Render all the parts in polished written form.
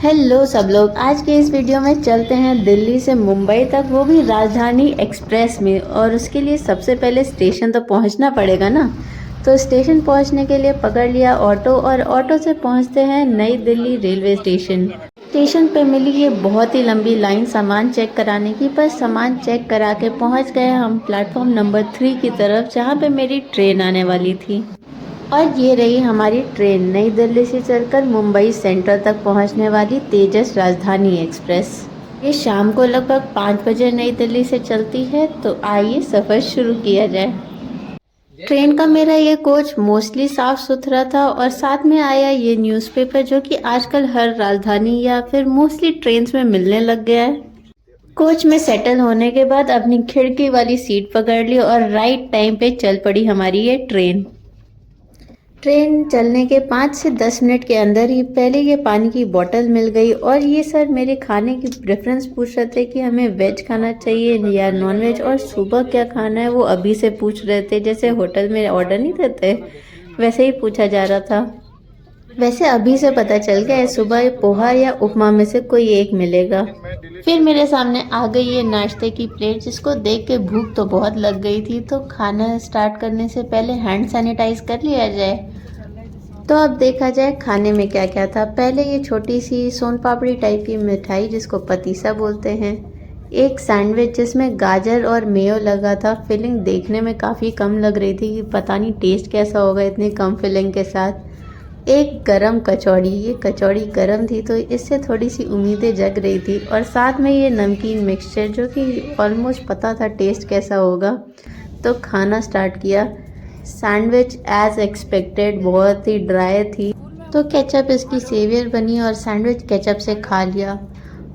Hello सब लोग, आज के इस वीडियो में चलते हैं दिल्ली से मुंबई तक, वो भी राजधानी एक्सप्रेस में। और उसके लिए सबसे पहले स्टेशन तो पहुंचना पड़ेगा ना। तो स्टेशन पहुंचने के लिए पकड़ लिया ऑटो और ऑटो से पहुंचते हैं नई दिल्ली रेलवे स्टेशन। स्टेशन पे मिली ये बहुत ही लंबी लाइन सामान चेक कराने की, पर सामान चेक करा के पहुँच गए हम प्लेटफॉर्म नंबर 3 की तरफ, जहाँ पे मेरी ट्रेन आने वाली थी। और ये रही हमारी ट्रेन, नई दिल्ली से चलकर मुंबई सेंट्रल तक पहुंचने वाली तेजस राजधानी एक्सप्रेस। ये शाम को लगभग 5 बजे नई दिल्ली से चलती है। तो आइए सफ़र शुरू किया जाए। ट्रेन का मेरा ये कोच मोस्टली साफ सुथरा था और साथ में आया ये न्यूज़पेपर, जो कि आजकल हर राजधानी या फिर मोस्टली ट्रेन्स में मिलने लग गया है। कोच में सेटल होने के बाद अपनी खिड़की वाली सीट पकड़ ली और राइट टाइम पे चल पड़ी हमारी ये ट्रेन। ट्रेन चलने के 5 से 10 मिनट के अंदर ही पहले ये पानी की बोतल मिल गई। और ये सर मेरे खाने की प्रेफरेंस पूछ रहे थे कि हमें वेज खाना चाहिए या नॉन वेज, और सुबह क्या खाना है वो अभी से पूछ रहे थे। जैसे होटल में ऑर्डर नहीं देते वैसे ही पूछा जा रहा था। वैसे अभी से पता चल गया है, सुबह पोहा या उपमा में से कोई एक मिलेगा। फिर मेरे सामने आ गई ये नाश्ते की प्लेट, जिसको देख के भूख तो बहुत लग गई थी। तो खाना स्टार्ट करने से पहले हैंड सैनिटाइज कर लिया जाए। तो अब देखा जाए खाने में क्या क्या था। पहले ये छोटी सी सोन पापड़ी टाइप की मिठाई, जिसको पतीसा बोलते हैं। एक सैंडविच जिसमें गाजर और मेयो लगा था। फिलिंग देखने में काफ़ी कम लग रही थी कि पता नहीं टेस्ट कैसा होगा इतनी कम फिलिंग के साथ। एक गरम कचौड़ी, ये कचौड़ी गरम थी तो इससे थोड़ी सी उम्मीदें जग रही थी। और साथ में ये नमकीन मिक्सचर, जो कि ऑलमोस्ट पता था टेस्ट कैसा होगा। तो खाना स्टार्ट किया। सैंडविच एज एक्सपेक्टेड बहुत ही ड्राई थी, तो केचप इसकी सेवियर बनी और सैंडविच केचप से खा लिया।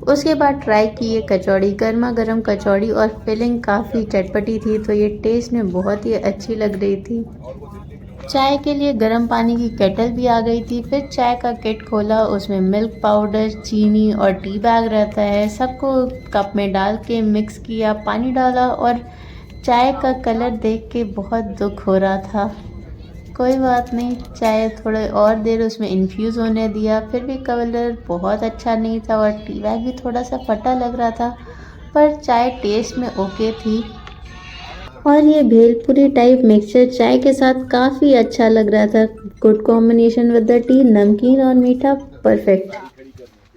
उसके बाद ट्राई की ये कचौड़ी, गर्मा गर्म कचौड़ी, और फिलिंग काफ़ी चटपटी थी, तो ये टेस्ट में बहुत ही अच्छी लग रही थी। चाय के लिए गर्म पानी की केटल भी आ गई थी। फिर चाय का किट खोला, उसमें मिल्क पाउडर, चीनी और टी बैग रहता है। सबको कप में डाल के मिक्स किया, पानी डाला, और चाय का कलर देख के बहुत दुख हो रहा था। कोई बात नहीं, चाय थोड़े और देर उसमें इन्फ्यूज़ होने दिया। फिर भी कलर बहुत अच्छा नहीं था और टी बैग भी थोड़ा सा फटा लग रहा था, पर चाय टेस्ट में ओके थी। और ये भेलपुरी टाइप मिक्सचर चाय के साथ काफ़ी अच्छा लग रहा था। Good combination with the T, नमकीन और मीठा, परफेक्ट।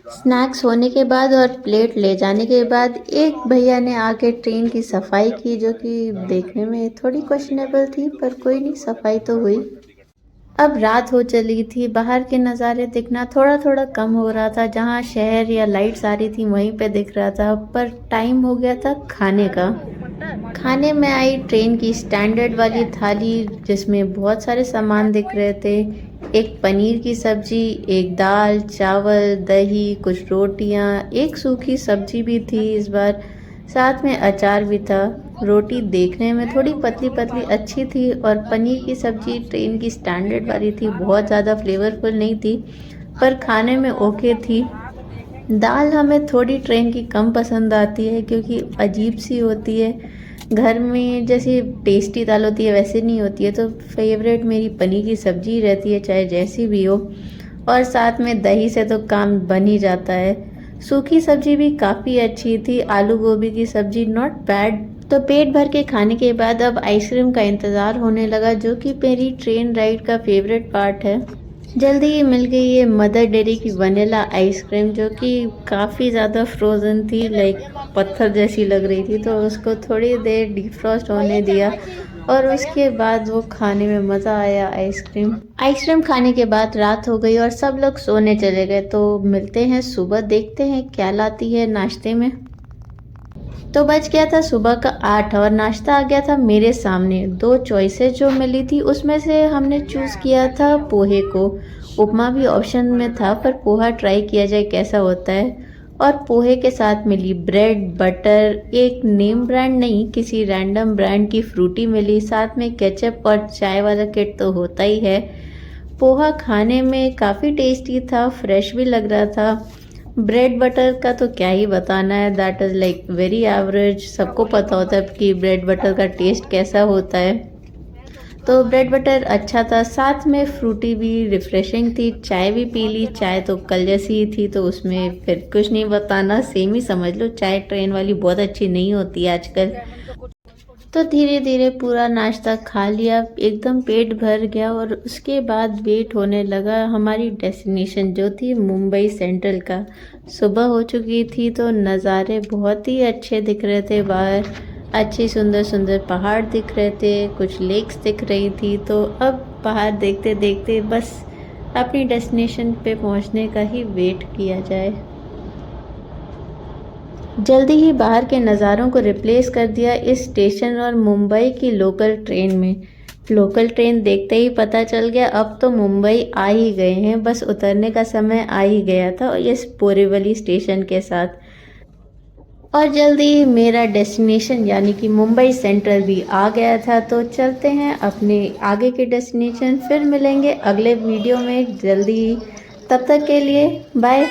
स्नैक्स होने के बाद और प्लेट ले जाने के बाद एक भैया ने आके ट्रेन की सफाई की, जो कि देखने में थोड़ी क्वेश्चनेबल थी, पर कोई नहीं, सफाई तो हुई। अब रात हो चली थी, बाहर के नज़ारे दिखना थोड़ा थोड़ा कम हो रहा था। जहाँ शहर या लाइट्स आ रही थी वहीं पे दिख रहा था, पर टाइम हो गया था खाने का। खाने में आई ट्रेन की स्टैंडर्ड वाली थाली, जिसमें बहुत सारे सामान दिख रहे थे। एक पनीर की सब्जी, एक दाल चावल दही, कुछ रोटियां, एक सूखी सब्जी भी थी इस बार, साथ में अचार भी था। रोटी देखने में थोड़ी पतली पतली अच्छी थी, और पनीर की सब्जी ट्रेन की स्टैंडर्ड वाली थी, बहुत ज़्यादा फ्लेवरफुल नहीं थी, पर खाने में ओके थी। दाल हमें थोड़ी ट्रेन की कम पसंद आती है, क्योंकि अजीब सी होती है। घर में जैसी टेस्टी दाल होती है वैसे नहीं होती है। तो फेवरेट मेरी पनीर की सब्जी रहती है, चाहे जैसी भी हो। और साथ में दही से तो काम बन ही जाता है। सूखी सब्जी भी काफ़ी अच्छी थी, आलू गोभी की सब्जी नॉट बैड। तो पेट भर के खाने के बाद अब आइसक्रीम का इंतज़ार होने लगा, जो कि मेरी ट्रेन राइड का फेवरेट पार्ट है। जल्दी ही मिल गई ये मदर डेयरी की वनीला आइसक्रीम, जो कि काफ़ी ज़्यादा फ्रोज़न थी, लाइक पत्थर जैसी लग रही थी। तो उसको थोड़ी देर डिफ्रॉस्ट होने दिया और उसके बाद वो खाने में मज़ा आया। आइसक्रीम खाने के बाद रात हो गई और सब लोग सोने चले गए। तो मिलते हैं सुबह, देखते हैं क्या लाती है नाश्ते में। तो बज गया था सुबह का 8 और नाश्ता आ गया था मेरे सामने। 2 चॉइसेस जो मिली थी उसमें से हमने चूज़ किया था पोहे को। उपमा भी ऑप्शन में था, पर पोहा ट्राई किया जाए कैसा होता है। और पोहे के साथ मिली ब्रेड, बटर, एक नेम ब्रांड नहीं किसी रैंडम ब्रांड की फ्रूटी मिली, साथ में केचप और चाय वाला किट तो होता ही है। पोहा खाने में काफ़ी टेस्टी था, फ्रेश भी लग रहा था। ब्रेड बटर का तो क्या ही बताना है, that is like very average. सबको पता होता है कि ब्रेड बटर का टेस्ट कैसा होता है। तो ब्रेड बटर अच्छा था, साथ में फ्रूटी भी रिफ़्रेशिंग थी, चाय भी पी ली। चाय तो कल जैसी ही थी, तो उसमें फिर कुछ नहीं बताना, सेम ही समझ लो। चाय ट्रेन वाली बहुत अच्छी नहीं होती आजकल। तो धीरे धीरे पूरा नाश्ता खा लिया, एकदम पेट भर गया और उसके बाद वेट होने लगा हमारी डेस्टिनेशन जो थी मुंबई सेंट्रल का। सुबह हो चुकी थी तो नज़ारे बहुत ही अच्छे दिख रहे थे बाहर, अच्छी सुंदर सुंदर पहाड़ दिख रहे थे, कुछ लेक्स दिख रही थी। तो अब बाहर देखते देखते बस अपनी डेस्टिनेशन पे पहुंचने का ही वेट किया जाए। जल्दी ही बाहर के नज़ारों को रिप्लेस कर दिया इस स्टेशन और मुंबई की लोकल ट्रेन में। लोकल ट्रेन देखते ही पता चल गया अब तो मुंबई आ ही गए हैं, बस उतरने का समय आ ही गया था इस बोरीवली स्टेशन के साथ। और जल्दी ही मेरा डेस्टिनेशन यानी कि मुंबई सेंट्रल भी आ गया था। तो चलते हैं अपने आगे के डेस्टिनेशन, फिर मिलेंगे अगले वीडियो में जल्दी ही। तब तक के लिए बाय।